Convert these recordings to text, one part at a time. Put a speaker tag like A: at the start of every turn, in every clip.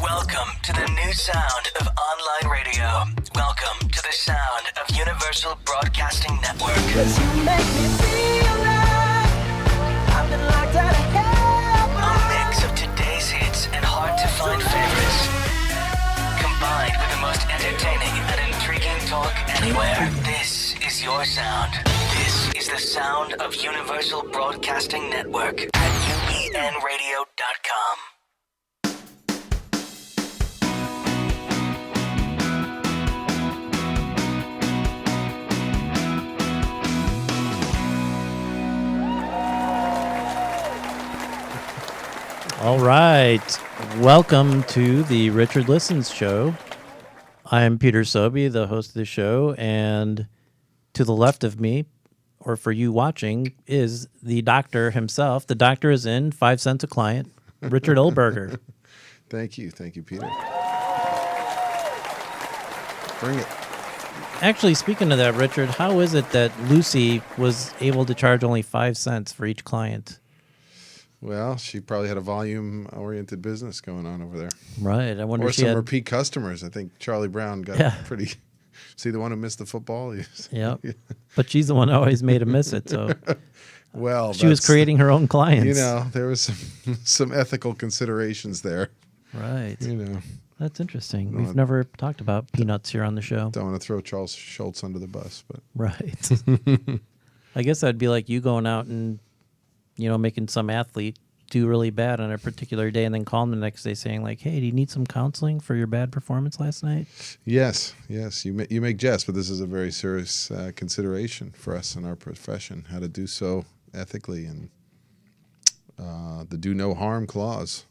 A: Welcome to the new sound of online radio. Welcome to the sound of Universal Broadcasting Network. 'Cause you make me feel like I've been locked out of heaven. A mix of today's hits and hard-to-find favorites, combined with the most entertaining and intriguing talk anywhere. This is your sound. This is the sound of Universal Broadcasting Network at UBNradio.com.
B: All right. Welcome to the Richard Listens show. I'm Peter Sobey, the host of the show, and to the left of me, or for you watching, is the doctor himself. The doctor is in, 5 cents a client, Richard Oelberger.
C: Thank you, Peter. Bring it.
B: Actually, speaking of that, Richard, how is it that Lucy was able to charge only 5 cents for each client?
C: Well, she probably had a volume-oriented business going on over there.
B: Right. I wonder
C: or
B: if she
C: some
B: had
C: repeat customers. I think Charlie Brown got pretty... See the one who missed the football?
B: Yeah. But she's the one who always made him miss it. So
C: well,
B: she was creating her own clients.
C: You know, there was some ethical considerations there.
B: Right.
C: You know.
B: That's interesting. We've never talked about peanuts here on the show.
C: Don't want to throw Charles Schultz under the bus, but...
B: Right. I guess that'd be like you going out and, you know, making some athlete do really bad on a particular day and then calling the next day saying like, hey, do you need some counseling for your bad performance last night?
C: Yes. You make jest, but this is a very serious consideration for us in our profession, how to do so ethically and the do no harm clause.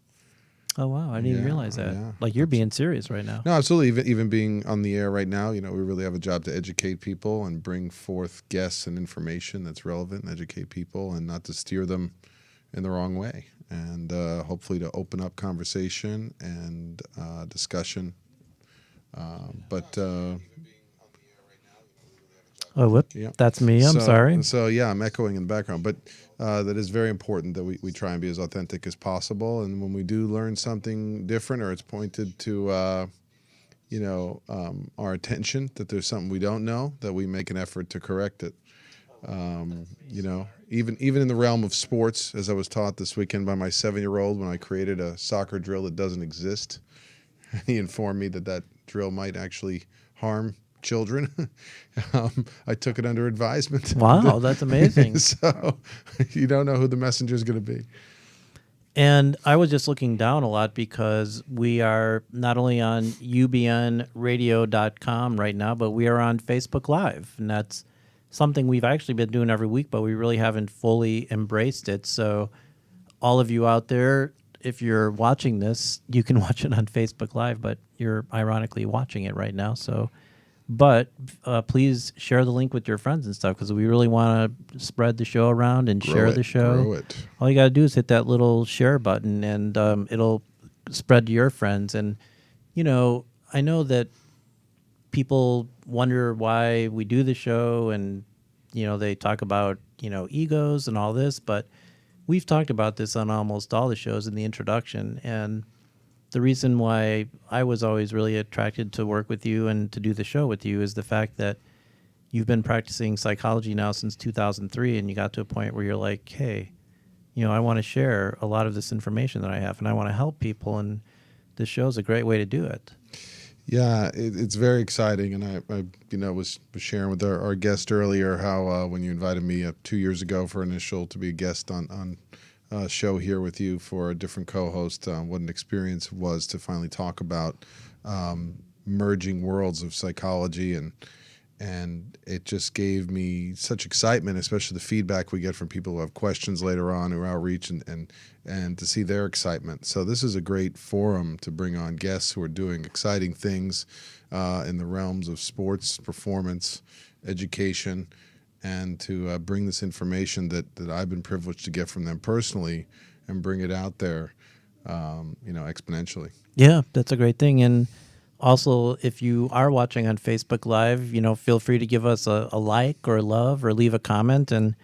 B: Oh, wow. I didn't even realize that. Yeah. Like you're being serious right now.
C: No, absolutely. Even being on the air right now, you know, we really have a job to educate people and bring forth guests and information that's relevant and educate people and not to steer them in the wrong way. And hopefully to open up conversation and discussion.
B: Oh, whoop. Yeah. That's me. I'm sorry.
C: So, yeah, I'm echoing in the background. But that is very important that we try and be as authentic as possible. And when we do learn something different or it's pointed to, our attention, that there's something we don't know, that we make an effort to correct it. Even in the realm of sports, as I was taught this weekend by my 7-year-old when I created a soccer drill that doesn't exist. He informed me that drill might actually harm children. I took it under advisement.
B: Wow, that's amazing.
C: So you don't know who the messenger is going to be.
B: And I was just looking down a lot because we are not only on ubnradio.com right now, but we are on Facebook Live. And that's something we've actually been doing every week, but we really haven't fully embraced it. So all of you out there, if you're watching this, you can watch it on Facebook Live, but you're ironically watching it right now. But please share the link with your friends and stuff because we really want to spread the show around and share the show.
C: Grow it.
B: All you got to do is hit that little share button and it'll spread to your friends. And, you know, I know that people wonder why we do the show and, you know, they talk about, you know, egos and all this, but we've talked about this on almost all the shows in the introduction. And the reason why I was always really attracted to work with you and to do the show with you is the fact that you've been practicing psychology now since 2003 and you got to a point where you're like, hey, you know, I want to share a lot of this information that I have and I want to help people, and this show is a great way to do it.
C: Yeah, it's very exciting, and I was sharing with our guest earlier how when you invited me 2 years ago for initial to be a guest on a show here with you for a different co-host, what an experience it was to finally talk about merging worlds of psychology, and it just gave me such excitement, especially the feedback we get from people who have questions later on who outreach and to see their excitement. So this is a great forum to bring on guests who are doing exciting things in the realms of sports, performance, education, and to bring this information that I've been privileged to get from them personally and bring it out there, exponentially.
B: Yeah, that's a great thing. And also, if you are watching on Facebook Live, you know, feel free to give us a like or love or leave a comment. And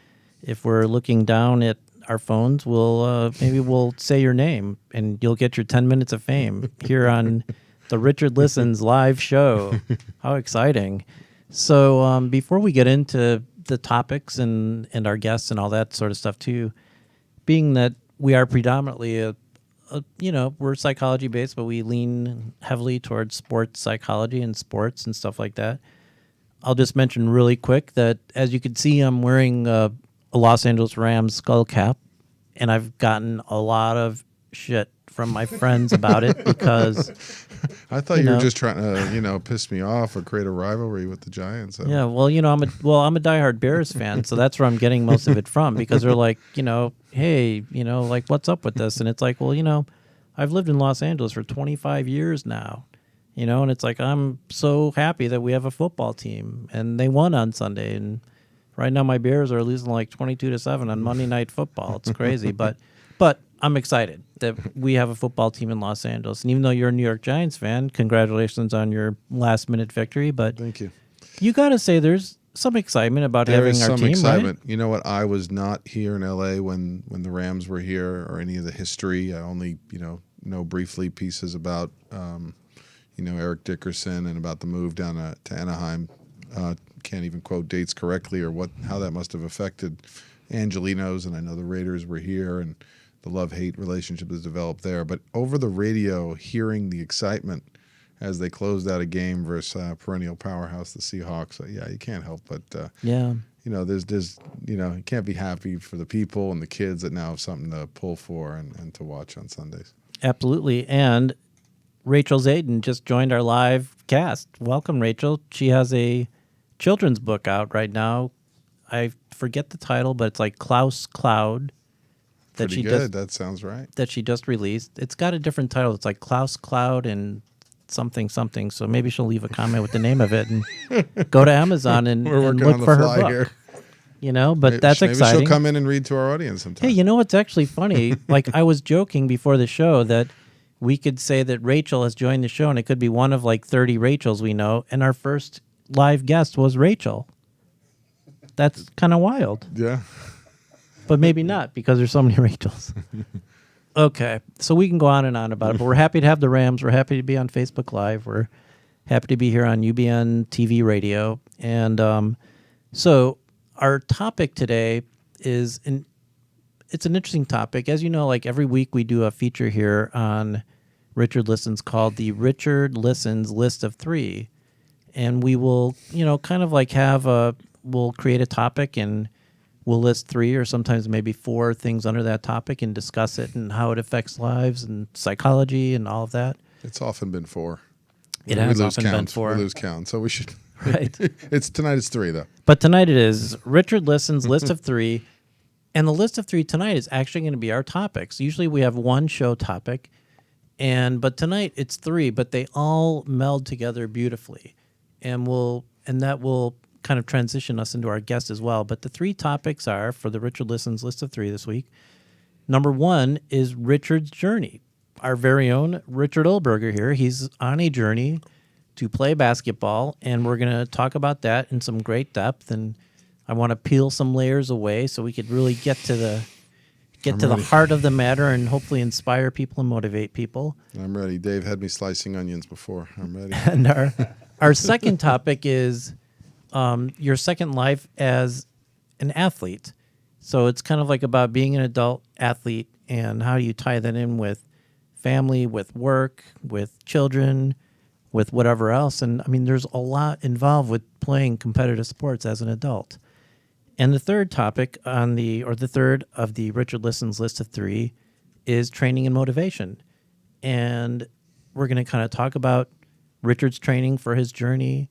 B: if we're looking down at our phones, we'll say your name, and you'll get your 10 minutes of fame here on the Richard Listens live show. How exciting! So before we get into the topics and our guests and all that sort of stuff too, being that we are predominantly we're psychology based, but we lean heavily towards sports psychology and sports and stuff like that. I'll just mention really quick that, as you can see, I'm wearing a Los Angeles Rams skull cap, and I've gotten a lot of shit from my friends about it because
C: I thought you were just trying to, piss me off or create a rivalry with the Giants.
B: Yeah, well, I'm a diehard Bears fan, so that's where I'm getting most of it from, because they're like, hey, like, what's up with this? And it's like, well, I've lived in Los Angeles for 25 years now, and it's like, I'm so happy that we have a football team, and they won on Sunday, and right now my Bears are losing like 22-7 on Monday Night Football. It's crazy, but I'm excited that we have a football team in Los Angeles. And even though you're a New York Giants fan, congratulations on your last-minute victory. But
C: thank you.
B: You got to say there's some excitement about having our team,
C: There is some excitement.
B: Right?
C: You know what? I was not here in L.A. when the Rams were here, or any of the history. I only, know briefly pieces about, Eric Dickerson and about the move down to Anaheim. Can't even quote dates correctly or how that must have affected Angelinos. And I know the Raiders were here, and the love-hate relationship has developed there. But over the radio, hearing the excitement as they closed out a game versus perennial powerhouse, the Seahawks, you can't help but, there's you can't be happy for the people and the kids that now have something to pull for and to watch on Sundays.
B: Absolutely. And Rachel Zayden just joined our live cast. Welcome, Rachel. She has a children's book out right now. I forget the title, but it's like Klaus Cloud.
C: Pretty good. That sounds right.
B: That she just released. It's got a different title. It's like Klaus Cloud and something. So maybe she'll leave a comment with the name of it and go to Amazon and look for her book. Here. But that's exciting.
C: Maybe she'll come in and read to our audience sometime.
B: Hey, what's actually funny? Like, I was joking before the show that we could say that Rachel has joined the show, and it could be one of like 30 Rachels we know, and our first live guest was Rachel. That's kind of wild.
C: Yeah.
B: But maybe not, because there's so many Rachels. Okay, so we can go on and on about it, but we're happy to have the Rams. We're happy to be on Facebook Live. We're happy to be here on UBN TV Radio. And so our topic today is it's an interesting topic. As you know, like every week we do a feature here on Richard Listens called the Richard Listens List of 3. And we will, kind of like we'll create a topic and we'll list 3 or sometimes maybe 4 things under that topic and discuss it and how it affects lives and psychology and all of that.
C: It's often been 4.
B: It has often been 4.
C: We lose count, so we should.
B: Right.
C: Tonight it's 3 though.
B: But tonight it is Richard Listens List of 3, and the list of 3 tonight is actually going to be our topics. Usually we have one show topic, but tonight it's 3, but they all meld together beautifully, and that will kind of transition us into our guest as well. But the 3 topics are, for the Richard Listens List of 3 this week, number 1 is Richard's journey. Our very own Richard Oelberger here. He's on a journey to play basketball, and we're going to talk about that in some great depth. And I want to peel some layers away so we could really get to the heart of the matter and hopefully inspire people and motivate people.
C: I'm ready. Dave had me slicing onions before. I'm ready.
B: And our second topic is your second life as an athlete. So it's kind of like about being an adult athlete and how do you tie that in with family, with work, with children, with whatever else. And I mean, there's a lot involved with playing competitive sports as an adult. And the third topic the third of the Richard Listens List of 3 is training and motivation. And we're going to kind of talk about Richard's training for his journey.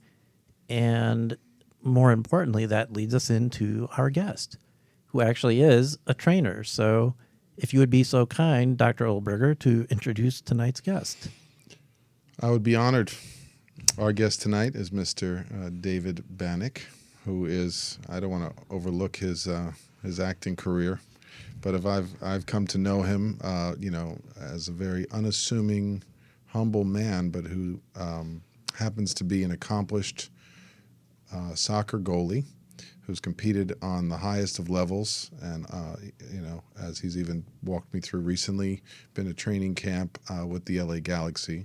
B: And more importantly, that leads us into our guest, who actually is a trainer. So if you would be so kind, Dr. Oelberger, to introduce tonight's guest.
C: I would be honored. Our guest tonight is Mr. David Bannick, who is, I don't want to overlook his acting career, but I've come to know him, as a very unassuming, humble man, but who happens to be an accomplished soccer goalie who's competed on the highest of levels and, as he's even walked me through recently. Been a training camp with the LA Galaxy.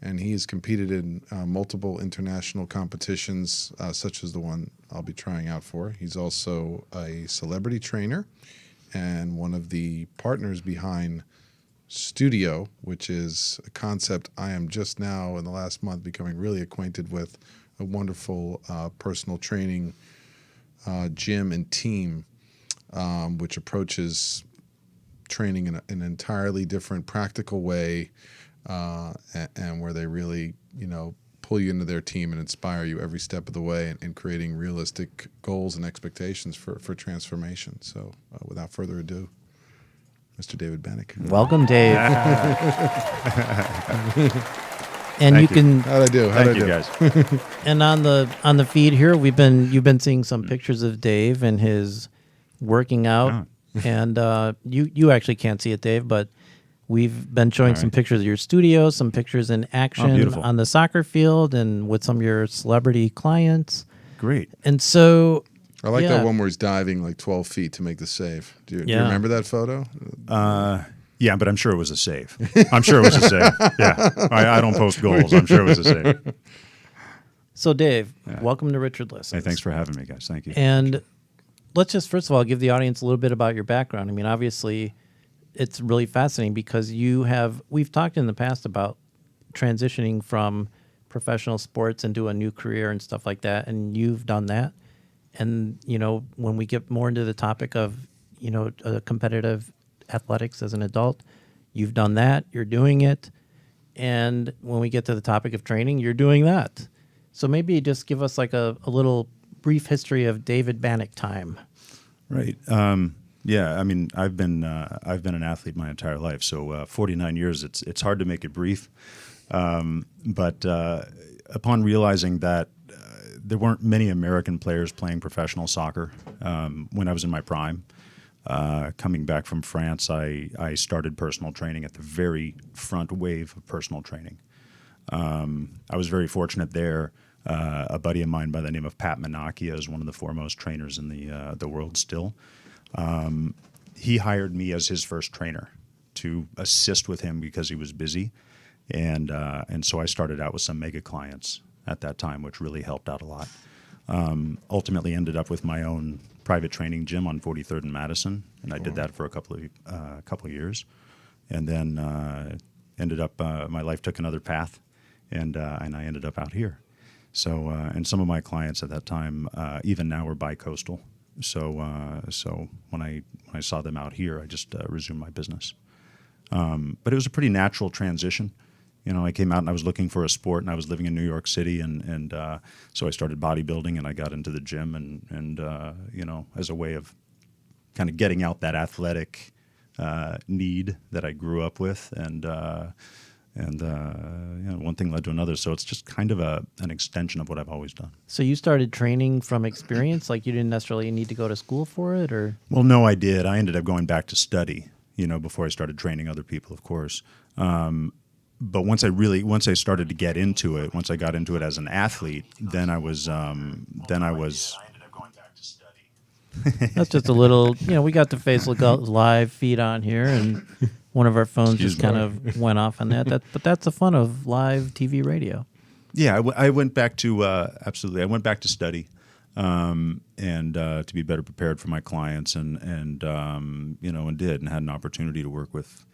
C: And he has competed in multiple international competitions, such as the one I'll be trying out for. He's also a celebrity trainer and one of the partners behind Studeo, which is a concept I am just now in the last month becoming really acquainted with, a wonderful personal training gym and team, which approaches training in an entirely different practical way, and where they really, pull you into their team and inspire you every step of the way in creating realistic goals and expectations for transformation. So without further ado, Mr. David Bannick.
B: Welcome, Dave. And
D: Thank you.
B: can
C: How'd I do? How'd I
D: Thank
C: do?
D: you, guys.
B: and on the feed here you've been seeing some pictures of Dave and his working out, and you actually can't see it, Dave, but we've been showing some pictures of your studio, some pictures in action
D: beautiful.
B: on the soccer field and with some of your celebrity clients.
D: Great.
B: And so
C: I like
B: yeah.
C: that one where he's diving like 12 feet to make the save. Do you
B: Yeah.
C: remember that photo?
D: Yeah, but I'm sure it was a save. I'm sure it was a save. Yeah. I don't post goals. I'm sure it was a save.
B: So Dave, welcome to Richard Listens.
D: Hey, thanks for having me, guys. Thank you.
B: And let's just first of all give the audience a little bit about your background. I mean, obviously, it's really fascinating because we've talked in the past about transitioning from professional sports into a new career and stuff like that, and you've done that. And, when we get more into the topic of, competitive athletics as an adult, you've done that, you're doing it. And when we get to the topic of training, you're doing that. So maybe just give us like a little brief history of David Bannick time.
D: Right. Yeah. I mean, I've been an athlete my entire life. So 49 years. It's hard to make it brief. But upon realizing that there weren't many American players playing professional soccer when I was in my prime, coming back from France, I started personal training at the very front wave of personal training. I was very fortunate there. A buddy of mine by the name of Pat Menachia is one of the foremost trainers in the world still. He hired me as his first trainer to assist with him because he was busy, and so I started out with some mega clients at that time, which really helped out a lot. Ultimately ended up with my own private training gym on 43rd and Madison, and I did that for a couple of years, and then ended up my life took another path, and I ended up out here. So and some of my clients at that time, even now, were bi-coastal. So when I saw them out here, I just resumed my business. But it was a pretty natural transition. I came out and I was looking for a sport, and I was living in New York City, and so I started bodybuilding, and I got into the gym, and as a way of kind of getting out that athletic need that I grew up with, and one thing led to another. So it's just kind of an extension of what I've always done.
B: So you started training from experience, like you didn't necessarily need to go to school for it, or?
D: Well, no, I did. I ended up going back to study, before I started training other people, of course. But once I started to get into it, once I got into it as an athlete, then I was. I ended up going back to study.
B: That's just a little, we got the Facebook Live feed on here, and one of our phones just kind of went off on that. But that's the fun of live TV radio.
D: Yeah, I went back to absolutely. I went back to study, and to be better prepared for my clients, and did, and had an opportunity to work with,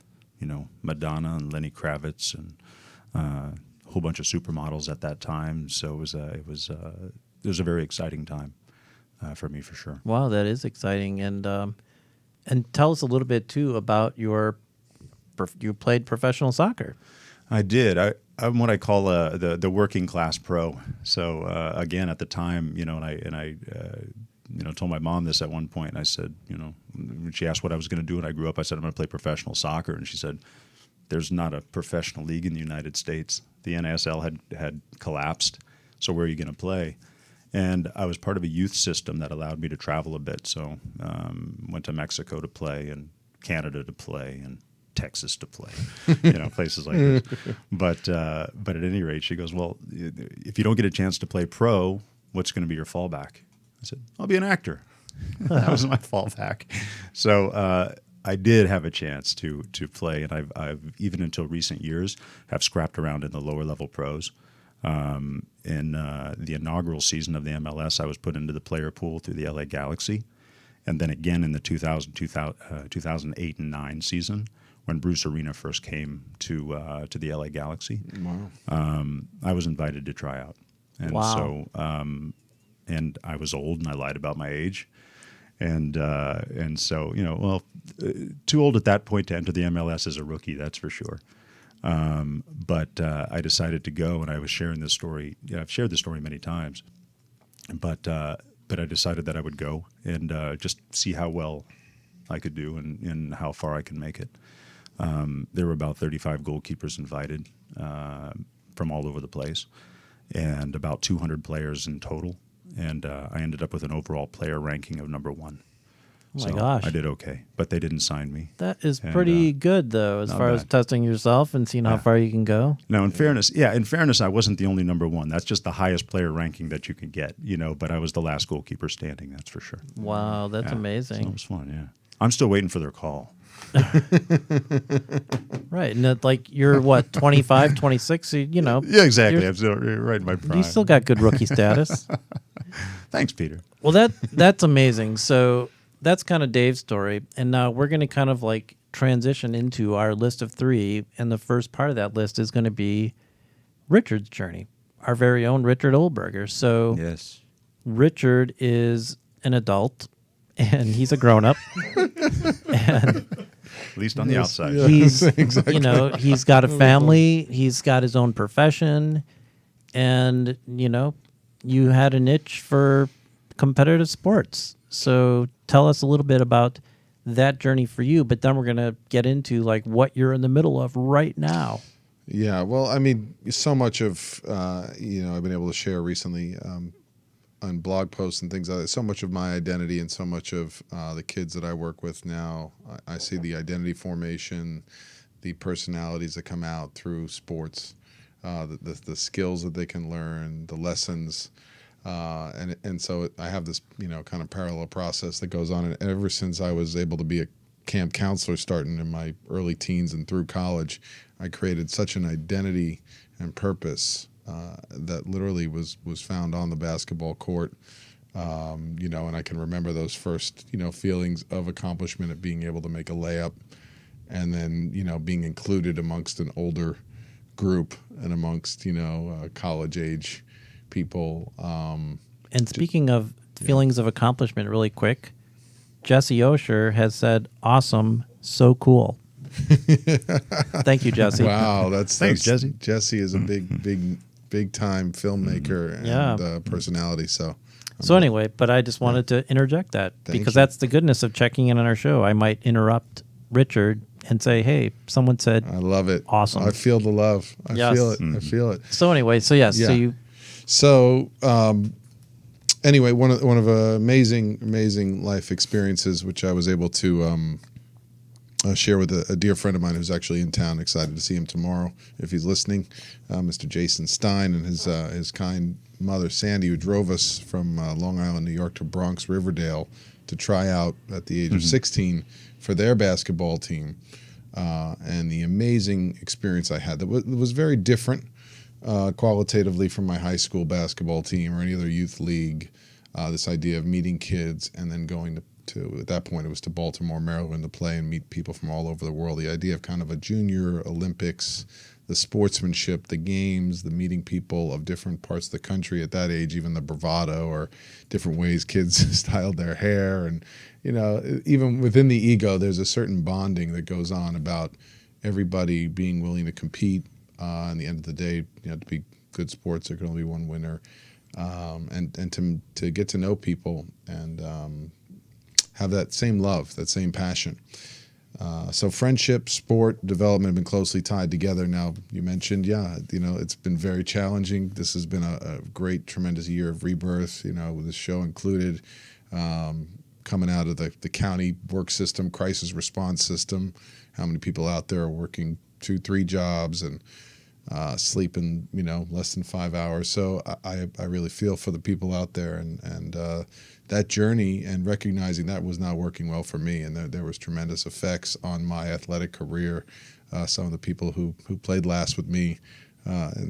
D: Madonna and Lenny Kravitz and a whole bunch of supermodels at that time. So it was a very exciting time for me, for sure.
B: Wow, that is exciting. And tell us a little bit too about you played professional soccer.
D: I did. I'm what I call the working class pro. So again, at the time, and I told my mom this at one point. And I said, when she asked what I was going to do when I grew up, I said I'm going to play professional soccer, and she said, "There's not a professional league in the United States. The NASL had collapsed. So where are you going to play?" And I was part of a youth system that allowed me to travel a bit. So went to Mexico to play, and Canada to play, and Texas to play, places like this. But at any rate, she goes, "Well, if you don't get a chance to play pro, what's going to be your fallback?" I said, "I'll be an actor." That was my fallback. So I did have a chance to play, and I've even until recent years have scrapped around in the lower level pros. In the inaugural season of the MLS, I was put into the player pool through the LA Galaxy, and then again in the 2008 and 9 season when Bruce Arena first came to the LA Galaxy.
C: Wow.
D: I was invited to try out, and
B: Wow.
D: so and I was old and I lied about my age. And so, too old at that point to enter the MLS as a rookie, that's for sure. But I decided to go, and I was sharing this story. Yeah, I've shared this story many times, but I decided that I would go and just see how well I could do and how far I can make it. There were about 35 goalkeepers invited from all over the place, and about 200 players in total. And I ended up with an overall player ranking of number 1.
B: Oh my
D: So
B: gosh.
D: I did okay, but they didn't sign me.
B: That is
D: And,
B: pretty good, though, as
D: not
B: far as
D: bad.
B: testing yourself and seeing how far you can go.
D: Now, in fairness, I wasn't the only number 1. That's just the highest player ranking that you can get, but I was the last goalkeeper standing, that's for sure.
B: Wow, that's
D: Yeah, So
B: amazing.
D: it was fun, yeah. I'm still waiting for their call.
B: Right. And you're what, 25, 26? So,
D: Yeah, exactly.
B: you're-
D: I'm still right in my prime.
B: You still got good rookie status.
D: Thanks, Peter.
B: Well, that's amazing. So that's kind of Dave's story. And now we're going to kind of transition into our list of 3. And the first part of that list is going to be Richard's journey, our very own Richard Oelberger. So
D: Yes.
B: Richard is an adult and he's a grown up. And
D: At least on the outside.
C: Yeah.
B: he's,
C: Exactly.
B: he's got a family, he's got his own profession. And, you had an itch for competitive sports. So tell us a little bit about that journey for you, but then we're going to get into what you're in the middle of right now.
C: Yeah, well, I mean, so much of I've been able to share recently on blog posts and things like that. So much of my identity and so much of the kids that I work with now, I see the identity formation, the personalities that come out through sports, the skills that they can learn, the lessons. And so I have this, kind of parallel process that goes on. And ever since I was able to be a camp counselor starting in my early teens and through college, I created such an identity and purpose that literally was found on the basketball court. And I can remember those first, feelings of accomplishment of being able to make a layup and then, being included amongst an older group and amongst, college age people.
B: And speaking of feelings of accomplishment, really quick, Jesse Osher has said, "Awesome, so cool." Thank you, Jesse.
C: Wow,
D: Thanks,
C: that's
D: Jesse.
C: Jesse is a big time filmmaker and
B: Yeah.
C: personality. So
B: Anyway, but I just wanted to interject that
C: Thank
B: because
C: you.
B: that's the goodness of checking in on our show. I might interrupt Richard and say, "Hey, someone said."
C: I love it.
B: Awesome.
C: I feel the love. I
B: Yes.
C: feel it. I feel it.
B: So anyway, so yes, so
C: Yeah.
B: you
C: So anyway, one of amazing life experiences, which I was able to share with a dear friend of mine who's actually in town. Excited to see him tomorrow if he's listening. Mr. Jason Stein and his kind mother Sandy, who drove us from Long Island, New York to Bronx Riverdale to try out at the age of 16 for their basketball team. And the amazing experience I had that was very different qualitatively from my high school basketball team or any other youth league. This idea of meeting kids and then going to at that point it was to Baltimore, Maryland to play and meet people from all over the world. The idea of kind of a junior Olympics, the sportsmanship, the games, the meeting people of different parts of the country at that age, even the bravado or different ways kids styled their hair. And, even within the ego, there's a certain bonding that goes on about everybody being willing to compete. In the end of the day, to be good sports, there can only be one winner. And to get to know people and have that same love, that same passion. So friendship, sport, development have been closely tied together. Now, you mentioned, it's been very challenging. This has been a great, tremendous year of rebirth, with this show included, coming out of the county work system, crisis response system, how many people out there are working 2-3 jobs and sleeping, less than 5 hours. So I really feel for the people out there, and that journey and recognizing that was not working well for me, and there was tremendous effects on my athletic career. Some of the people who played last with me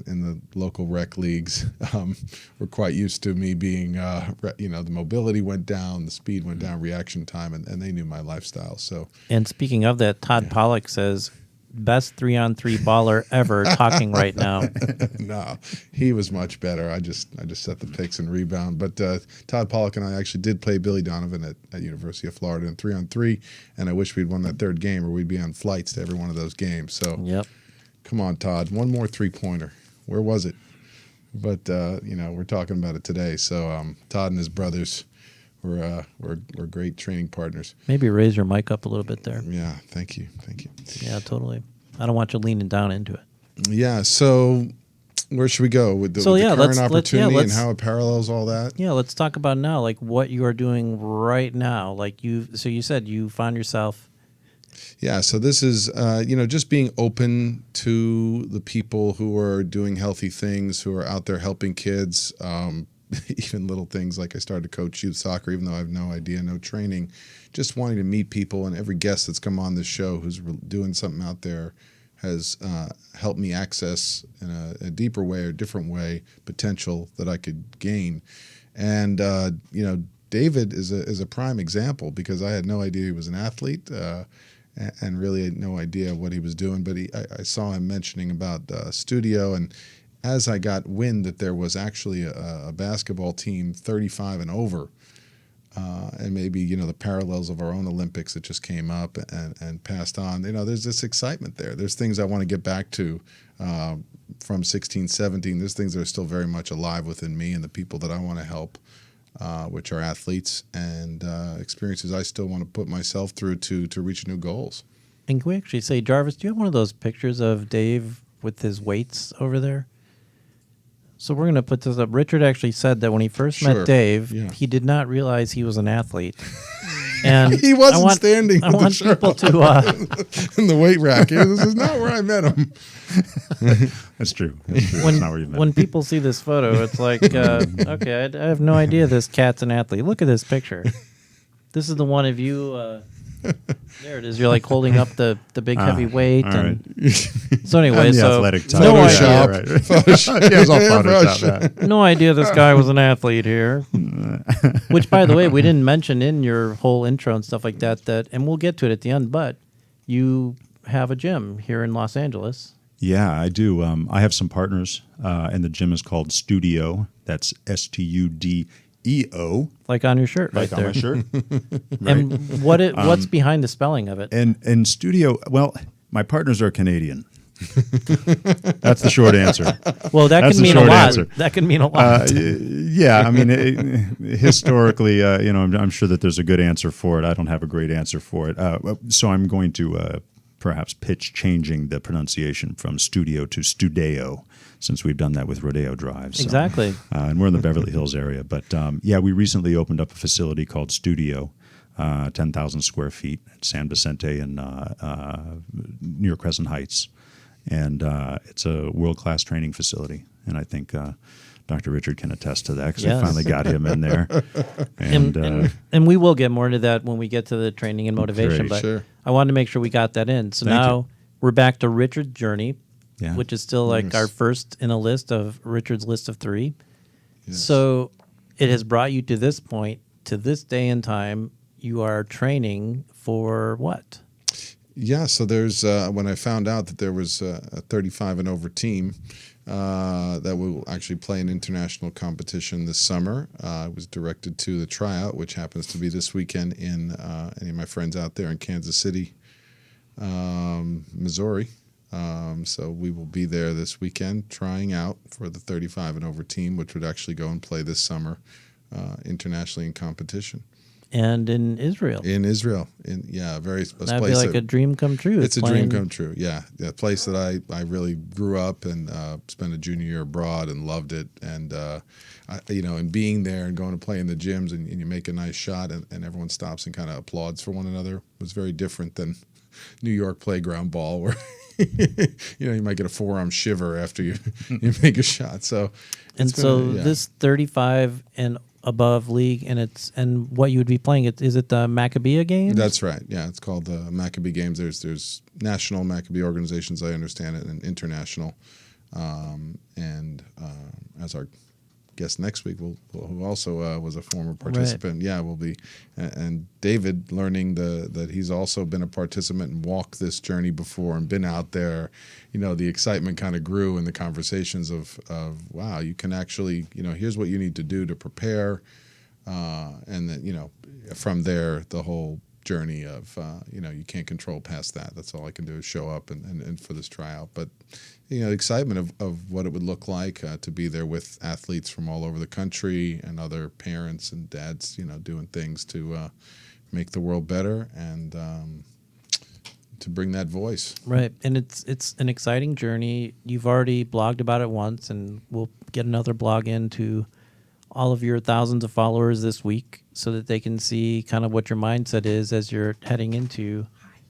C: in the local rec leagues were quite used to me being, the mobility went down, the speed went down, reaction time, and they knew my lifestyle. So,
B: And speaking of that, Todd Pollock says, best 3-on-3 baller ever talking right now.
C: no, he was much better. I just set the picks and rebound. But Todd Pollock and I actually did play Billy Donovan at University of Florida in 3-on-3, and I wish we'd won that third game, or we'd be on flights to every one of those games. So,
B: Yep.
C: Come on, Todd, one more 3-pointer. Where was it? But we're talking about it today. So Todd and his brothers were great training partners.
B: Maybe raise your mic up a little bit there.
C: Yeah, thank you.
B: Yeah, totally. I don't want you leaning down into it.
C: Yeah, so where should we go with the current opportunity and how it parallels all that?
B: Yeah, let's talk about now, like what you are doing right now. Like you said you found yourself.
C: Yeah, so this is, just being open to the people who are doing healthy things, who are out there helping kids, even little things like I started to coach youth soccer, even though I have no idea, no training, just wanting to meet people. And every guest that's come on this show who's doing something out there has helped me access in a deeper way or different way potential that I could gain. And, David is a prime example because I had no idea he was an athlete. And really had no idea what he was doing, but I saw him mentioning about Studeo, and as I got wind that there was actually a basketball team 35 and over, and maybe the parallels of our own Olympics that just came up and passed on, there's this excitement there. There's things I want to get back to from 16, 17. There's things that are still very much alive within me and the people that I want to help. Which are athletes and experiences I still want to put myself through to reach new goals.
B: And can we actually say, Jarvis, do you have one of those pictures of Dave with his weights over there? So we're going to put this up. Richard actually said that when he first met Dave, he did not realize he was an athlete. And
C: he wasn't standing.
B: I want people to
C: in the weight rack. This is not where I met him.
D: That's true. That's not where you met
B: when people see this photo, it's like, okay, I have no idea this cat's an athlete. Look at this picture. This is the one of you. There it is. You're like holding up the big heavy weight.
D: Right.
B: So anyway,
D: so athletic type.
B: No
C: Photoshop.
B: idea.
C: Photoshop.
D: Yeah, it was all Photoshop.
B: No idea this guy was an athlete here. Which, by the way, we didn't mention in your whole intro and stuff like that, and we'll get to it at the end, but you have a gym here in Los Angeles.
D: Yeah, I do. I have some partners, and the gym is called Studeo. That's Studeo.
B: Like on your shirt right
D: Like on
B: there.
D: my shirt. Right.
B: And what's behind the spelling of it?
D: And Studeo, well, my partners are Canadian. That's the short answer.
B: Well, that
D: That's
B: can
D: the
B: mean a
D: short
B: lot.
D: answer.
B: That can mean a lot.
D: Yeah, I mean, historically, I'm sure that there's a good answer for it. I don't have a great answer for it. So I'm going to perhaps pitch changing the pronunciation from studio to Studeo, since we've done that with Rodeo Drive. So,
B: Exactly.
D: and we're in the Beverly Hills area. But we recently opened up a facility called Studeo, 10,000 square feet at San Vicente and near Crescent Heights. And it's a world-class training facility. And I think Dr. Richard can attest to that because I finally got him in there.
B: And we will get more into that when we get to the training and motivation.
D: Great,
B: but
C: sure.
B: I wanted to make sure we got that in. So
D: Thank
B: now
D: you.
B: we're back to Richard's journey,
D: Yeah.
B: which is still like
C: Yes.
B: our first in a list of Richard's list of 3.
C: Yes.
B: So it has brought you to this point, to this day and time. You are training for what?
C: Yeah, so there's when I found out that there was a 35 and over team that will actually play an international competition this summer. I was directed to the tryout, which happens to be this weekend in any of my friends out there in Kansas City, Missouri. So we will be there this weekend trying out for the 35 and over team, which would actually go and play this summer internationally in competition.
B: and in Israel.
C: In Israel,
B: That'd be like a dream come true.
C: It's a dream come true. Yeah, a place that I really grew up and spent a junior year abroad and loved it. And and being there and going to play in the gyms and you make a nice shot and everyone stops and kind of applauds for one another was very different than New York playground ball where you might get a forearm shiver after you make a shot. So
B: this 35 and above league, and what you would be playing, is it the Maccabee Games?
C: That's right. Yeah, it's called the Maccabee Games. There's national Maccabee organizations, I understand it, and international. As our guest next week, who also was a former participant, will be, and David, learning that he's also been a participant and walked this journey before and been out there. The excitement kind of grew in the conversations of wow, you can actually, here's what you need to do to prepare, and then from there the whole journey of you can't control past that. That's all I can do is show up and for this tryout. But the excitement of what it would look like to be there with athletes from all over the country and other parents and dads, doing things to make the world better and to bring that voice.
B: Right, and it's an exciting journey. You've already blogged about it once, and we'll get another blog into all of your thousands of followers this week so that they can see kind of what your mindset is as you're heading into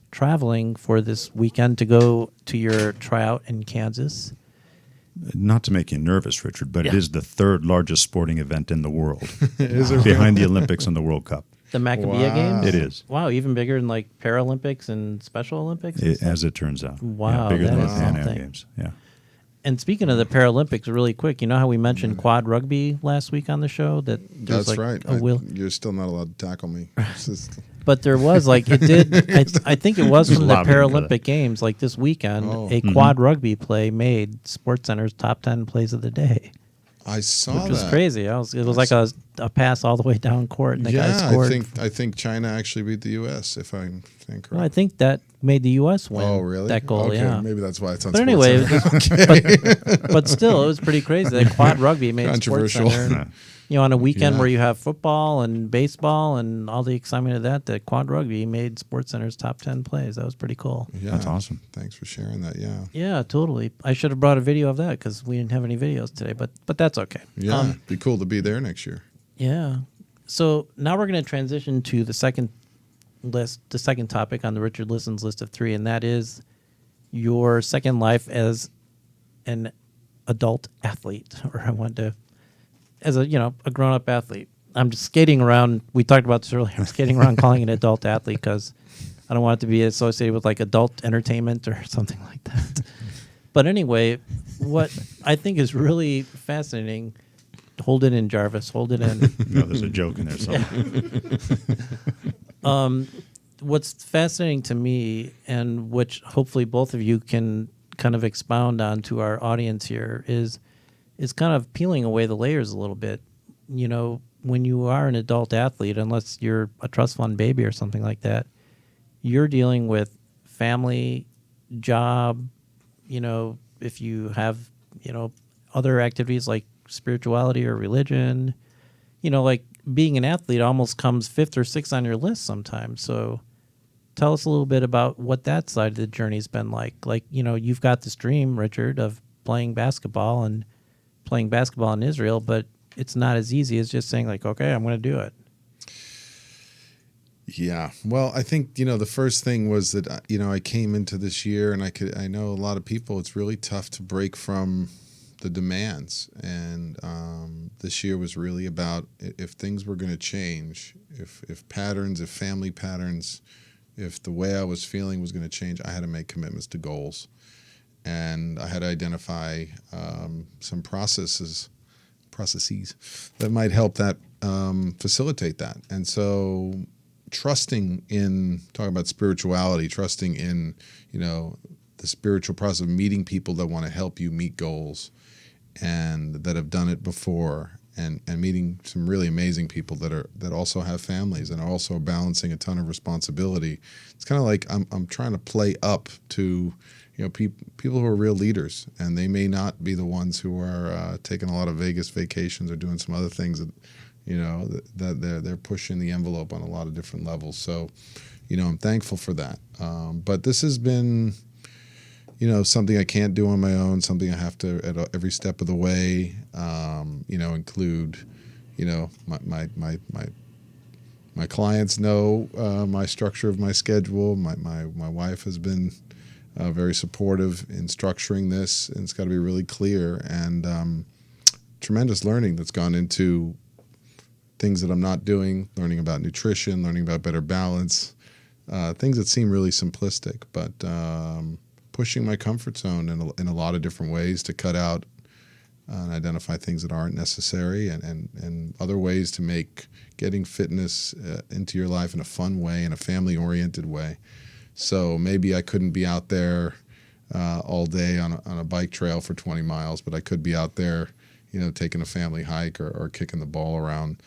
B: traveling for this weekend to go to your tryout in Kansas.
D: Not to make you nervous, Richard, but it is the third largest sporting event in the world,
C: Is it
D: behind the Olympics and the World Cup.
B: The Maccabee
C: Wow.
B: Games?
D: It is.
B: Wow, even bigger than like Paralympics and Special Olympics?
D: As it turns out.
B: Wow,
D: bigger
B: that
D: than the
B: is
D: Pan Am
B: something.
D: Games. Yeah.
B: And speaking of the Paralympics, really quick, you know how we mentioned quad rugby last week on the show? That there's
C: That's
B: like
C: right. You're still not allowed to tackle me. It's just-
B: But there was like it did. I think it was from the
D: Lobbying for
B: Paralympic
D: that.
B: Games, like this weekend.
C: Oh.
B: A quad rugby play made SportsCenter's top 10 plays of the day,
C: I saw
B: which was
C: that.
B: crazy. It was like a pass all the way down court, and the guy scored.
C: I think China actually beat the U.S. if I'm correct.
B: Well, I think that made the U.S. win.
C: Oh, really?
B: That goal,
C: okay,
B: yeah.
C: Maybe that's why it's on
B: But anyway,
C: SportsCenter.
B: but still, it was pretty crazy. That quad rugby made
C: Controversial.
B: SportsCenter. On a weekend
C: Yeah.
B: where you have football and baseball and all the excitement of that, the quad rugby made SportsCenter's top 10 plays. That was pretty cool.
C: Yeah.
D: That's awesome.
C: Thanks for sharing that. Yeah.
B: Yeah, totally. I should have brought a video of that because we didn't have any videos today, but that's okay.
C: Yeah. Be cool to be there next year.
B: Yeah. So now we're going to transition to the second topic on the Richard Listens list of 3, and that is your second life as an adult athlete, or as a grown-up athlete. I'm just skating around. We talked about this earlier. I'm skating around calling it adult athlete because I don't want it to be associated with like adult entertainment or something like that. But anyway, what I think is really fascinating, hold it in, Jarvis, hold it in.
D: No, there's a joke in there somewhere.
B: What's fascinating to me, and which hopefully both of you can kind of expound on to our audience here, is kind of peeling away the layers a little bit. When you are an adult athlete, unless you're a trust fund baby or something like that, you're dealing with family, job, if you have, other activities like spirituality or religion, like being an athlete almost comes 5th or 6th on your list sometimes. So tell us a little bit about what that side of the journey's been like. Like, you've got this dream, Richard, of playing basketball in Israel, but it's not as easy as just saying like, okay, I'm going to do it.
C: Yeah. Well, I think, the first thing was that, I came into this year and I know a lot of people, it's really tough to break from the demands. And this year was really about if things were going to change, if patterns, if family patterns, if the way I was feeling was going to change, I had to make commitments to goals. And I had to identify some processes that might help that facilitate that. And so trusting in, talking about spirituality, trusting in, the spiritual process of meeting people that want to help you meet goals and that have done it before, and meeting some really amazing people that also have families and are also balancing a ton of responsibility. It's kind of like I'm trying to play up to people who are real leaders, and they may not be the ones who are taking a lot of Vegas vacations or doing some other things that that they're pushing the envelope on a lot of different levels. So, I'm thankful for that. But this has been, something I can't do on my own, something I have to, at every step of the way, include, my clients know my structure of my schedule. My wife has been very supportive in structuring this, and it's got to be really clear, and tremendous learning that's gone into things that I'm not doing, learning about nutrition, learning about better balance, things that seem really simplistic, but pushing my comfort zone in a lot of different ways to cut out and identify things that aren't necessary, and other ways to make getting fitness into your life in a fun way, in a family-oriented way. So maybe I couldn't be out there all day on a bike trail for 20 miles, but I could be out there, taking a family hike or kicking the ball around.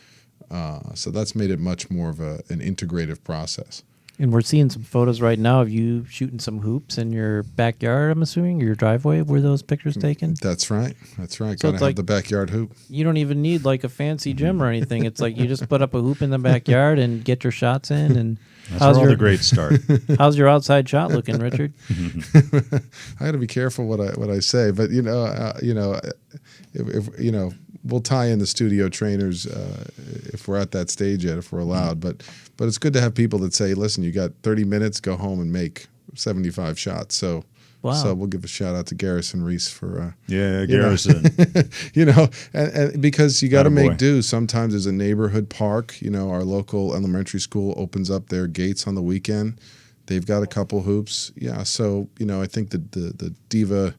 C: So that's made it much more of an integrative process.
B: And we're seeing some photos right now of you shooting some hoops in your backyard, I'm assuming, or your driveway. Were those pictures taken?
C: That's right.
B: So
C: Gotta have the backyard hoop.
B: You don't even need like a fancy gym or anything. It's like you just put up a hoop in the backyard and get your shots in. And
D: that's where all the greats start.
B: How's your outside shot looking, Richard?
C: I got to be careful what I say, but if we'll tie in the studio trainers if we're at that stage yet, if we're allowed. But it's good to have people that say, listen, you got 30 minutes, go home and make 75 shots. So
B: wow.
C: So we'll give a shout out to Garrison Reese for
D: Garrison.
C: And because you got to make
D: boy.
C: do. Sometimes there's a neighborhood park. Our local elementary school opens up their gates on the weekend. They've got a couple hoops. Yeah, so I think the Diva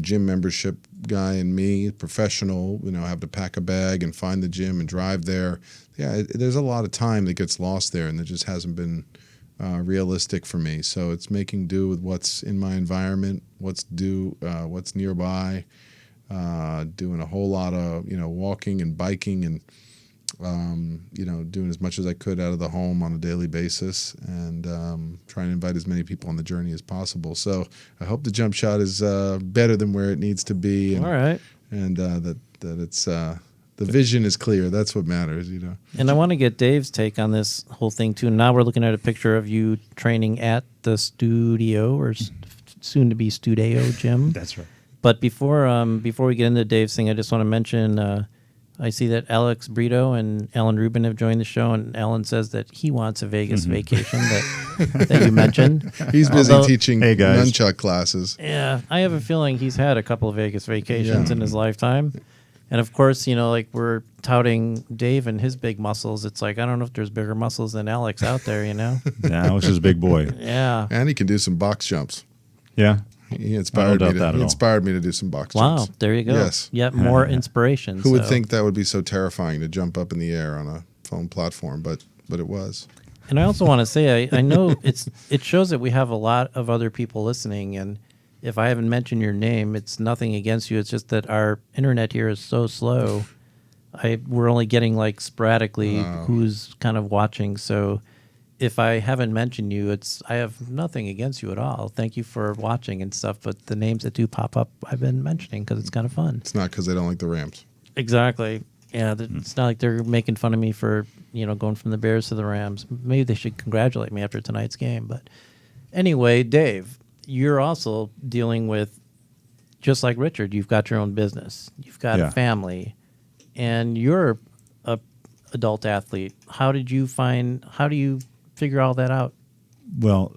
C: gym membership guy and me, professional, have to pack a bag and find the gym and drive there. Yeah, there's a lot of time that gets lost there, and that just hasn't been realistic for me. So it's making do with what's in my environment, what's nearby, doing a whole lot of walking and biking and doing as much as I could out of the home on a daily basis, and trying to invite as many people on the journey as possible. So I hope the jump shot is better than where it needs to be. And,
B: all right.
C: And that it's the vision is clear. That's what matters,
B: And I want to get Dave's take on this whole thing too. Now we're looking at a picture of you training at the studio, or soon to be Studeo Gym.
D: That's right.
B: But before we get into Dave's thing, I just want to mention. I see that Alex Brito and Alan Rubin have joined the show, and Alan says that he wants a Vegas vacation that you mentioned.
C: He's busy teaching nunchuck classes.
B: Yeah, I have a feeling he's had a couple of Vegas vacations in his lifetime. And of course, like we're touting Dave and his big muscles. It's like, I don't know if there's bigger muscles than Alex out there,
D: Yeah, Alex is a big boy.
B: Yeah.
C: And he can do some box jumps.
D: Yeah.
C: He inspired me to do some box jumps.
B: Wow, there you go.
C: Yes.
B: Yet more inspiration.
C: Who would think that would be so terrifying to jump up in the air on a foam platform, but it was.
B: And I also want to say, I know it shows that we have a lot of other people listening, and if I haven't mentioned your name, it's nothing against you. It's just that our internet here is so slow. We're only getting like sporadically who's kind of watching. So if I haven't mentioned you, I have nothing against you at all. Thank you for watching and stuff. But the names that do pop up, I've been mentioning because it's kind of fun.
C: It's not because they don't like the Rams.
B: Exactly. Yeah, it's not like they're making fun of me for going from the Bears to the Rams. Maybe they should congratulate me after tonight's game. But anyway, Dave, you're also dealing with, just like Richard, you've got your own business. You've got a family. And you're a adult athlete. How do you figure all that out?
D: Well,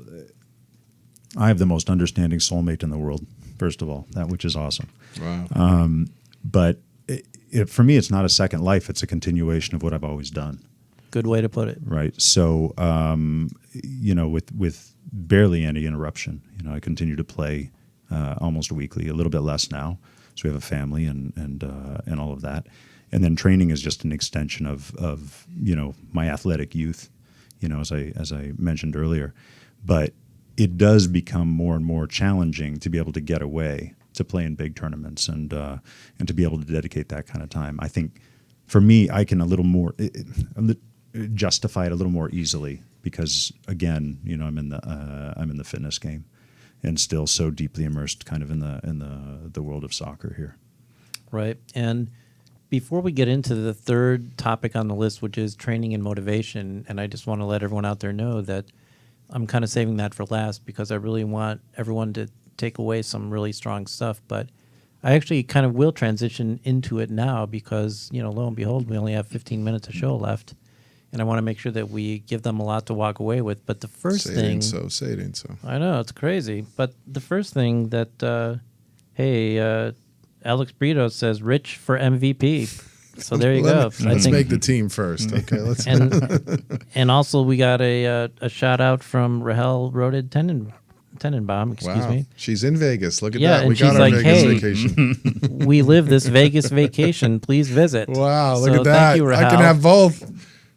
D: I have the most understanding soulmate in the world, first of all, which is awesome.
C: Wow.
D: But for me, it's not a second life. It's a continuation of what I've always done.
B: Good way to put it.
D: Right. So, with barely any interruption, I continue to play almost weekly, a little bit less now. So we have a family and all of that. And then training is just an extension of my athletic youth, as I mentioned earlier. But it does become more and more challenging to be able to get away to play in big tournaments and to be able to dedicate that kind of time. I think for me, I can a little more justify it a little more easily because again, I'm in the fitness game and still so deeply immersed kind of in the world of soccer here.
B: Right. And Before we get into the third topic on the list, which is training and motivation, and I just want to let everyone out there know that I'm kind of saving that for last because I really want everyone to take away some really strong stuff. But I actually kind of will transition into it now because, lo and behold, we only have 15 minutes of show left. And I want to make sure that we give them a lot to walk away with. But the first
C: Say
B: thing...
C: Say it ain't so.
B: I know, it's crazy. But the first thing that, Alex Brito says, Rich for MVP. So there you go.
C: Let's make the team first. Okay, let's.
B: And also we got a shout out from Rahel Roded Tenenbaum, excuse me.
C: She's in Vegas. Look at
B: Yeah,
C: that.
B: and
C: We got
B: she's
C: our
B: like,
C: Vegas
B: "Hey,
C: vacation.
B: We live this Vegas vacation. Please visit."
C: Wow, look
B: So
C: at that.
B: Thank you, Rahel.
C: I can have both.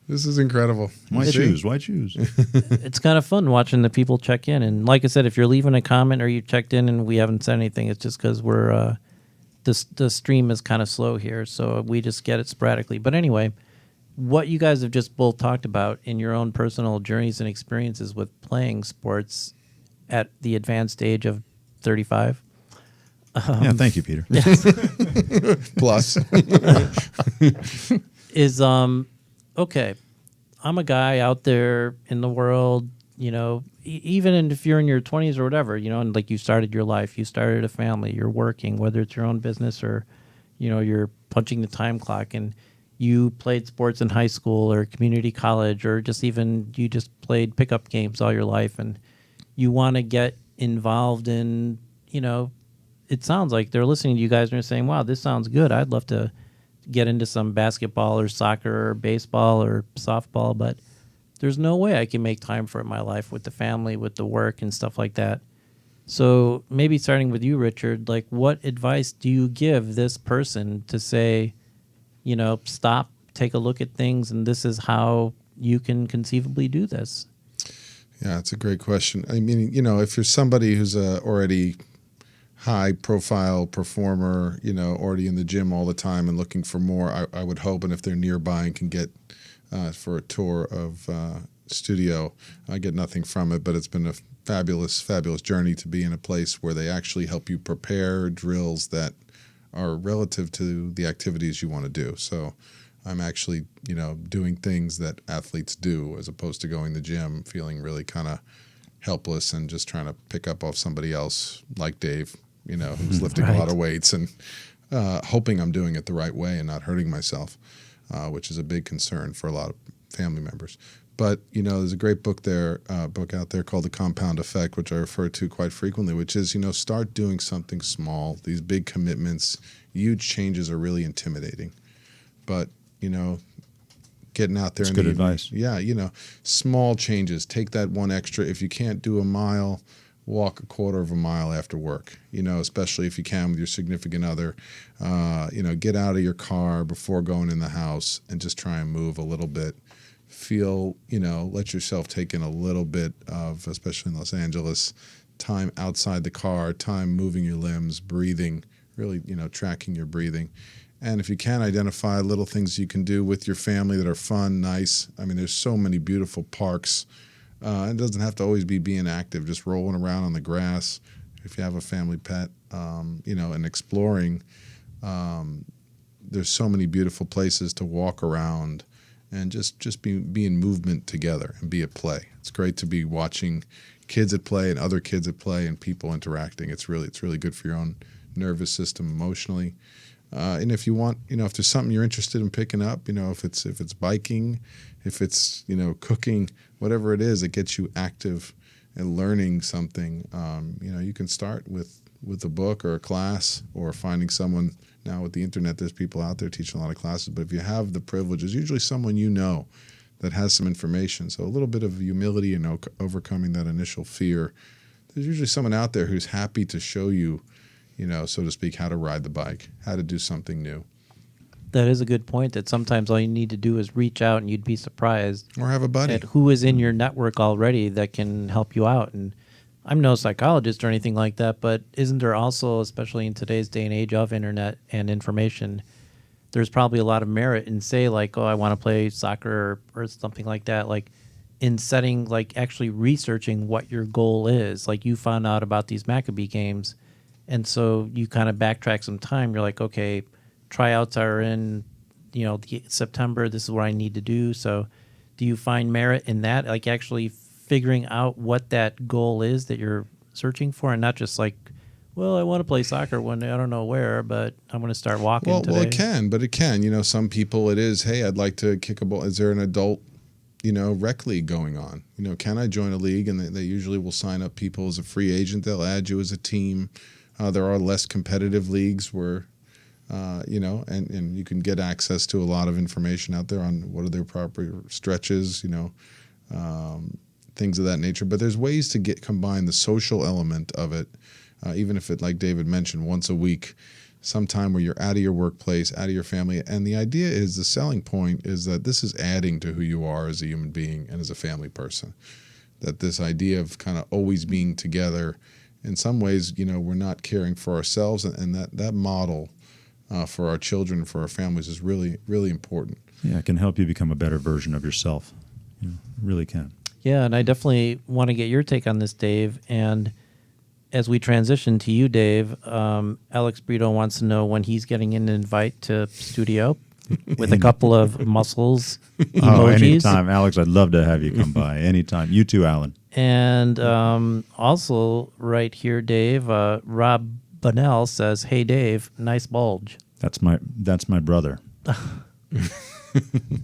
C: This is incredible.
D: Why choose? Why choose?
B: It's kind of fun watching the people check in. And like I said, if you're leaving a comment or you checked in and we haven't said anything, it's just because we're the stream is kind of slow here, so we just get it sporadically. But anyway, what you guys have just both talked about in your own personal journeys and experiences with playing sports at the advanced age of 35.
D: Yeah, thank you, Peter.
C: Plus.
B: Is okay. I'm a guy out there in the world, even if you're in your 20s or whatever, and like you started your life, you started a family, you're working, whether it's your own business or, you're punching the time clock, and you played sports in high school or community college, or just even you just played pickup games all your life, and you want to get involved in, it sounds like they're listening to you guys and they're saying, wow, this sounds good. I'd love to get into some basketball or soccer or baseball or softball, but there's no way I can make time for it in my life with the family, with the work and stuff like that. So maybe starting with you, Richard, like what advice do you give this person to say, stop, take a look at things, and this is how you can conceivably do this?
C: Yeah, it's a great question. I mean, if you're somebody who's already high-profile performer, already in the gym all the time and looking for more, I would hope, and if they're nearby and can get for a tour of studio, I get nothing from it, but it's been a fabulous, fabulous journey to be in a place where they actually help you prepare drills that are relative to the activities you want to do. So I'm actually, doing things that athletes do as opposed to going to the gym feeling really kind of helpless and just trying to pick up off somebody else like Dave, who's lifting a lot of weights and hoping I'm doing it the right way and not hurting myself, which is a big concern for a lot of family members. But, there's a great book out there called The Compound Effect, which I refer to quite frequently, which is, start doing something small. These big commitments, huge changes are really intimidating. But, getting out there.
D: That's good advice.
C: Yeah, small changes. Take that one extra. If you can't do a mile, walk a quarter of a mile after work, especially if you can with your significant other. Get out of your car before going in the house and just try and move a little bit. Feel, let yourself take in a little bit of, especially in Los Angeles, time outside the car, time moving your limbs, breathing, really, tracking your breathing. And if you can, identify little things you can do with your family that are fun, nice. I mean, there's so many beautiful parks. It doesn't have to always be being active, just rolling around on the grass. If you have a family pet, and exploring, there's so many beautiful places to walk around and just be in movement together and be at play. It's great to be watching kids at play and other kids at play and people interacting. It's really good for your own nervous system emotionally. And if you want, if there's something you're interested in picking up, if it's biking, if it's, cooking, whatever it is that gets you active and learning something, you can start with a book or a class or finding someone. Now with the internet, there's people out there teaching a lot of classes, but if you have the privilege, there's usually someone that has some information. So a little bit of humility and overcoming that initial fear. There's usually someone out there who's happy to show you, so to speak, how to ride the bike, how to do something new.
B: That is a good point, that sometimes all you need to do is reach out and you'd be surprised.
C: Or have a buddy.
B: At who is in your network already that can help you out. And I'm no psychologist or anything like that, but isn't there also, especially in today's day and age of internet and information, there's probably a lot of merit in, say, like, I want to play soccer or something like that, like in setting, like actually researching what your goal is. Like you found out about these Maccabee games, and so you kind of backtrack some time. You're like, okay, tryouts are in, September. This is what I need to do. So do you find merit in that, like actually figuring out what that goal is that you're searching for, and not just like, well, I want to play soccer one day, I don't know where, but I'm going to start walking today.
C: Well, it can. Some people it is, hey, I'd like to kick a ball. Is there an adult, rec league going on? Can I join a league? And they usually will sign up people as a free agent. They'll add you as a team. There are less competitive leagues where, and you can get access to a lot of information out there on what are their proper stretches, things of that nature. But there's ways to combine the social element of it, even if it, like David mentioned, once a week, sometime where you're out of your workplace, out of your family. And the idea is, the selling point is that this is adding to who you are as a human being and as a family person. That this idea of kind of always being together, in some ways, we're not caring for ourselves, and that model for our children, for our families, is really, really important.
D: Yeah, it can help you become a better version of yourself. It really can. Yeah,
B: and I definitely want to get your take on this, Dave. And as we transition to you, Dave, Alex Brito wants to know when he's getting an invite to Studio with a couple of muscles emojis.
D: Oh, anytime, Alex. I'd love to have you come by anytime. You too, Alan.
B: And also, right here, Dave, Rob Bunnell says, "Hey, Dave, nice bulge."
D: That's my brother.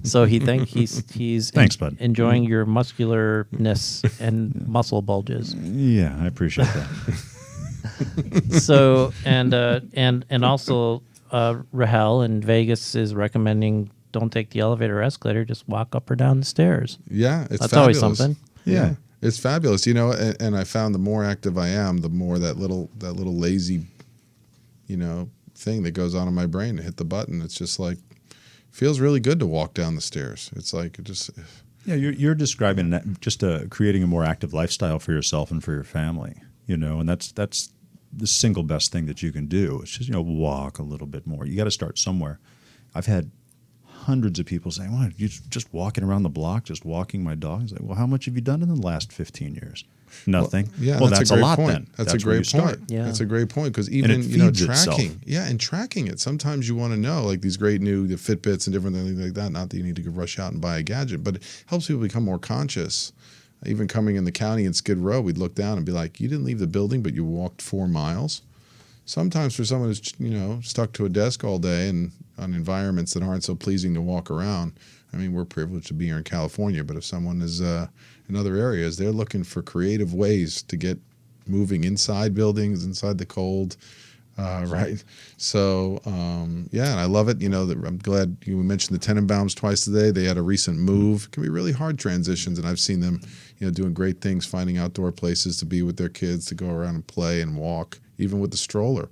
B: So he's
D: Thanks, bud.
B: Enjoying your muscularness and muscle bulges.
D: Yeah, I appreciate that.
B: So and also Rahel in Vegas is recommending don't take the elevator or escalator, just walk up or down the stairs.
C: Yeah,
B: that's
C: fabulous.
B: Always something.
C: Yeah. It's fabulous, and I found the more active I am, the more that little lazy, thing that goes on in my brain to hit the button. It's just like, feels really good to walk down the stairs. It's like it just.
D: Yeah, you're describing just creating a more active lifestyle for yourself and for your family, and that's the single best thing that you can do. It's just walk a little bit more. You got to start somewhere. I've had hundreds of people saying, "Well, you're just walking around the block, just walking my dog." It's like, well, how much have you done in the last 15 years? Nothing.
C: Well,
D: that's a lot
C: point.
D: then.
C: That's a great point.
B: Yeah.
C: That's a great point, because even tracking, and tracking it. Sometimes you want to know, like these great the Fitbits and different things like that. Not that you need to rush out and buy a gadget, but it helps people become more conscious. Even coming in the county in Skid Row, we'd look down and be like, "You didn't leave the building, but you walked 4 miles." Sometimes for someone who's stuck to a desk all day and on environments that aren't so pleasing to walk around. I mean, we're privileged to be here in California, but if someone is in other areas, they're looking for creative ways to get moving inside buildings, inside the cold, right? So, and I love it. I'm glad you mentioned the Tenenbaums twice today. They had a recent move. It can be really hard transitions, and I've seen them, doing great things, finding outdoor places to be with their kids, to go around and play and walk, even with the stroller.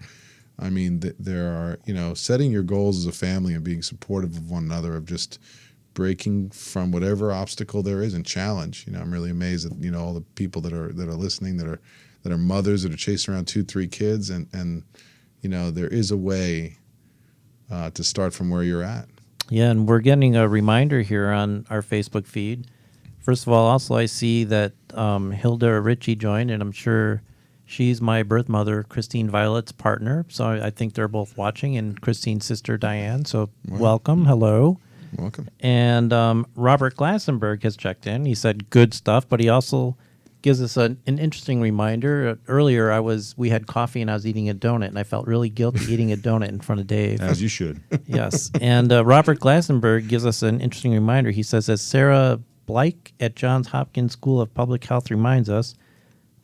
C: I mean, there are, setting your goals as a family and being supportive of one another, of just breaking from whatever obstacle there is and challenge. I'm really amazed at, all the people that are listening, that are mothers that are chasing around 2-3 kids, and there is a way to start from where you're at.
B: Yeah, and we're getting a reminder here on our Facebook feed. First of all, also I see that Hilda Ritchie joined, and I'm sure she's my birth mother, Christine Violet's partner. So I think they're both watching, and Christine's sister, Diane. So welcome. Hello.
C: Welcome.
B: And Robert Glassenberg has checked in. He said good stuff, but he also gives us an interesting reminder. Earlier, we had coffee and I was eating a donut, and I felt really guilty eating a donut in front of Dave.
D: As you should.
B: Yes. And Robert Glassenberg gives us an interesting reminder. He says, as Sarah Blake at Johns Hopkins School of Public Health reminds us,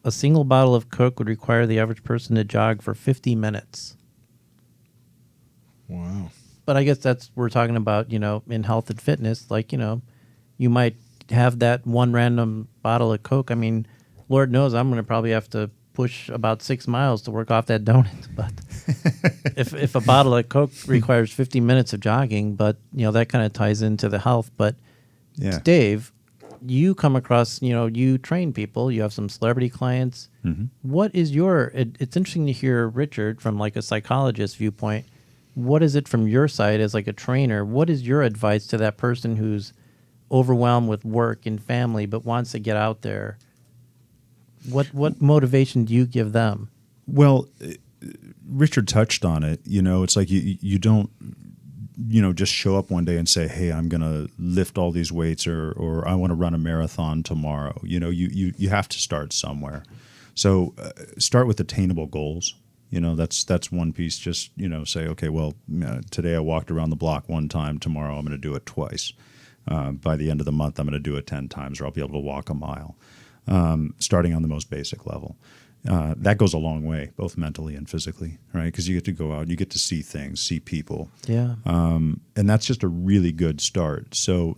B: a single bottle of Coke would require the average person to jog for 50 minutes.
C: Wow.
B: But I guess we're talking about, in health and fitness, like, you might have that one random bottle of Coke. I mean, Lord knows I'm going to probably have to push about 6 miles to work off that donut. But if a bottle of Coke requires 50 minutes of jogging, but, that kind of ties into the health. But
D: yeah.
B: Dave, you come across, you train people, you have some celebrity clients.
D: Mm-hmm.
B: What is it's interesting to hear Richard from like a psychologist viewpoint. What is it from your side as like a trainer? What is your advice to that person who's overwhelmed with work and family but wants to get out there? What motivation do you give them?
D: Well, Richard touched on it. It's like you don't, just show up one day and say, hey, I'm going to lift all these weights or I want to run a marathon tomorrow. You have to start somewhere. So start with attainable goals. That's one piece. Just, say, okay, well, today I walked around the block one time. Tomorrow I'm going to do it twice. By the end of the month, I'm going to do it 10 times, or I'll be able to walk a mile, starting on the most basic level. That goes a long way, both mentally and physically, right? Because you get to go out, you get to see things, see people.
B: Yeah.
D: And that's just a really good start. So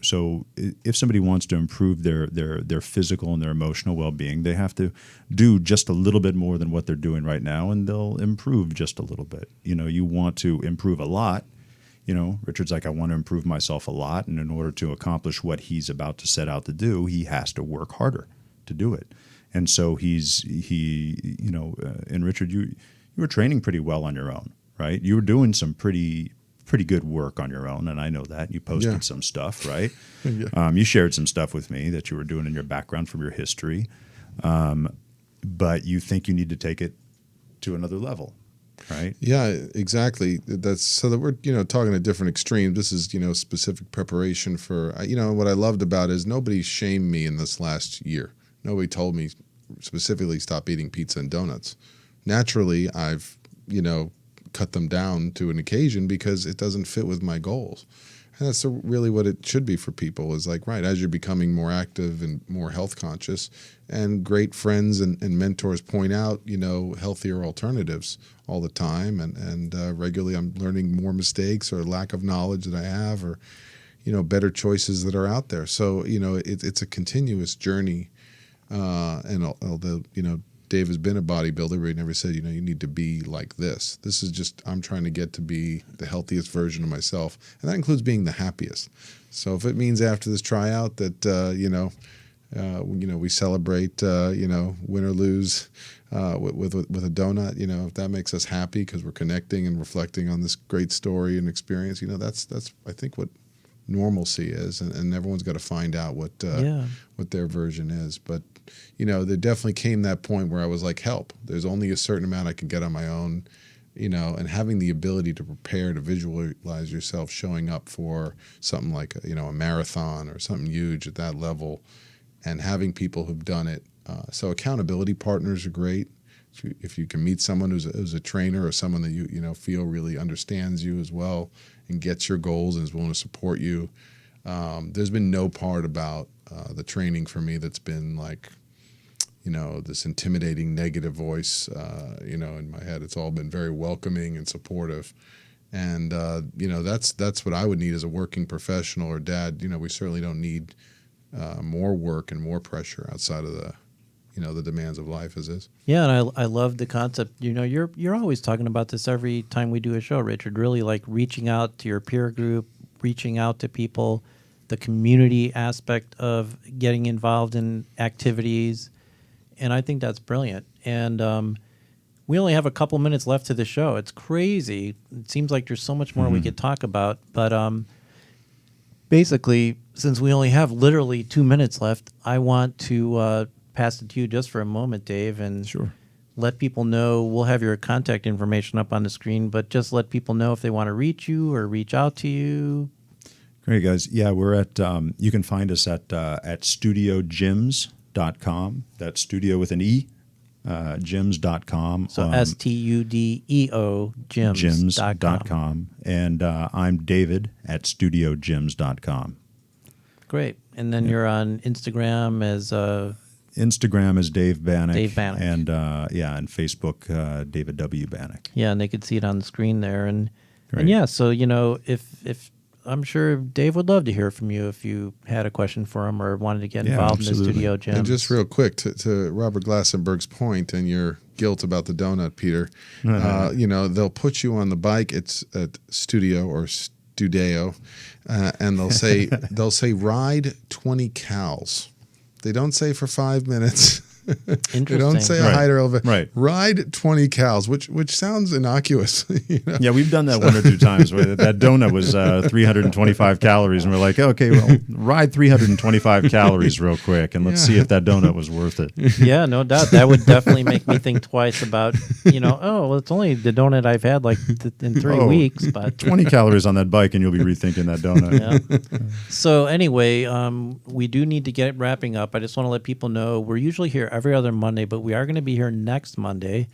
D: if somebody wants to improve their physical and their emotional well-being, they have to do just a little bit more than what they're doing right now, and they'll improve just a little bit. You want to improve a lot. Richard's like, I want to improve myself a lot, and in order to accomplish what he's about to set out to do, he has to work harder to do it. And so and Richard, you were training pretty well on your own, right? You were doing some pretty good work on your own, and I know that. You posted some stuff, right?
C: Yeah.
D: You shared some stuff with me that you were doing in your background from your history, but you think you need to take it to another level. Right.
C: Yeah, exactly. That's so that we're talking at different extremes. This is specific preparation for what I loved about it is nobody shamed me in this last year. Nobody told me specifically stop eating pizza and donuts. Naturally, I've cut them down to an occasion because it doesn't fit with my goals. And that's really what it should be for people is like, right, as you're becoming more active and more health conscious, and great friends and mentors point out, healthier alternatives all the time. And regularly I'm learning more mistakes or lack of knowledge that I have or, better choices that are out there. So, it's a continuous journey. And although, Dave has been a bodybuilder, but he never said, you need to be like this. This is just, I'm trying to get to be the healthiest version of myself. And that includes being the happiest. So if it means after this tryout that, we celebrate, win or lose with a donut, if that makes us happy because we're connecting and reflecting on this great story and experience, that's I think what normalcy is. And everyone's got to find out what their version is. But there definitely came that point where I was like, help. There's only a certain amount I can get on my own, and having the ability to prepare to visualize yourself showing up for something like, a marathon or something huge at that level and having people who've done it. So accountability partners are great. If you can meet someone who's a trainer or someone that you feel really understands you as well and gets your goals and is willing to support you. There's been no part about the training for me that's been like, this intimidating negative voice, in my head. It's all been very welcoming and supportive. And, that's what I would need as a working professional or dad. We certainly don't need more work and more pressure outside of the demands of life as is.
B: Yeah, and I love the concept. You're always talking about this every time we do a show, Richard, really like reaching out to your peer group, reaching out to people, the community aspect of getting involved in activities. And I think that's brilliant. And we only have a couple minutes left to the show. It's crazy. It seems like there's so much more we could talk about. But basically, since we only have literally 2 minutes left, I want to pass it to you just for a moment, Dave, and let people know. We'll have your contact information up on the screen, but just let people know if they want to reach you or reach out to you.
D: Great, guys. Yeah, we're at, you can find us at studiogyms.com. That's studio with an E, gyms.com.
B: So STUDEO gyms.com.
D: And I'm David at studiogyms.com.
B: Great. And then you're on Instagram as...
D: Instagram is Dave Bannick.
B: Dave Bannick.
D: And and Facebook, David W. Bannick.
B: Yeah, and they could see it on the screen there. And yeah, so, if I'm sure Dave would love to hear from you if you had a question for him or wanted to get involved in the Studio Gyms.
C: And just real quick, to Robert Glassenberg's point and your guilt about the donut, Peter, they'll put you on the bike. It's at Studio or Studeo, and they'll say ride 20 cows. They don't say for 5 minutes.
B: Interesting.
C: They don't say a
D: Right.
C: height or elevation.
D: Right.
C: Ride 20 cows, which sounds innocuous. You know?
D: Yeah, we've done that one or two times. Where that donut was 325 calories, and we're like, okay, well, ride 325 calories real quick, and let's see if that donut was worth it.
B: Yeah, no doubt. That would definitely make me think twice about, well, it's only the donut I've had like in 3
D: Oh,
B: weeks, but
D: 20 calories on that bike, and you'll be rethinking that donut.
B: yeah. So anyway, we do need to get wrapping up. I just want to let people know we're usually here every other Monday, but we are going to be here next Monday.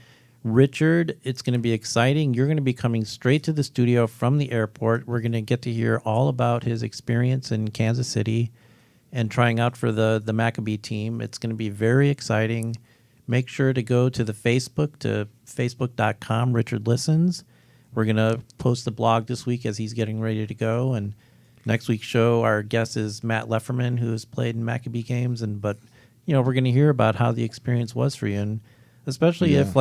B: Richard, it's going to be exciting. You're going to be coming straight to the studio from the airport. We're going to get to hear all about his experience in Kansas City and trying out for the Maccabee team. It's going to be very exciting. Make sure to go to the Facebook, to facebook.com, Richard Listens. We're going to post the blog this week as he's getting ready to go. And next week's show, our guest is Matt Lefferman, who has played in Maccabee games. But we're going to hear about how the experience was for you. And especially if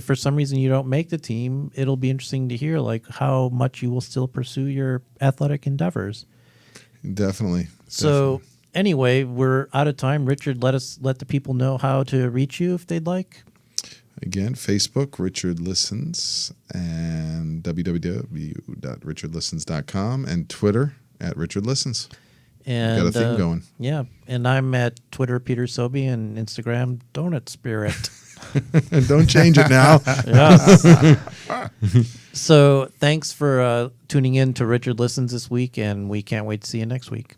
B: for some reason you don't make the team, it'll be interesting to hear like how much you will still pursue your athletic endeavors.
C: Definitely.
B: So anyway, we're out of time. Richard, let the people know how to reach you if they'd like.
C: Again, Facebook, Richard Listens, and www.richardlistens.com, and Twitter @RichardListens.
B: And
C: Got a thing going.
B: Yeah, and I'm at Twitter, Peter Sobey, and Instagram, Donut Spirit.
C: And don't change it now.
B: Yeah. So thanks for tuning in to Richard Listens this week, and we can't wait to see you next week.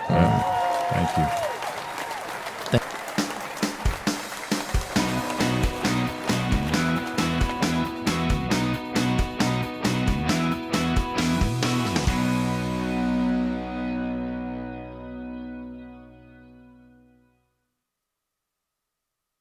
D: Thank you.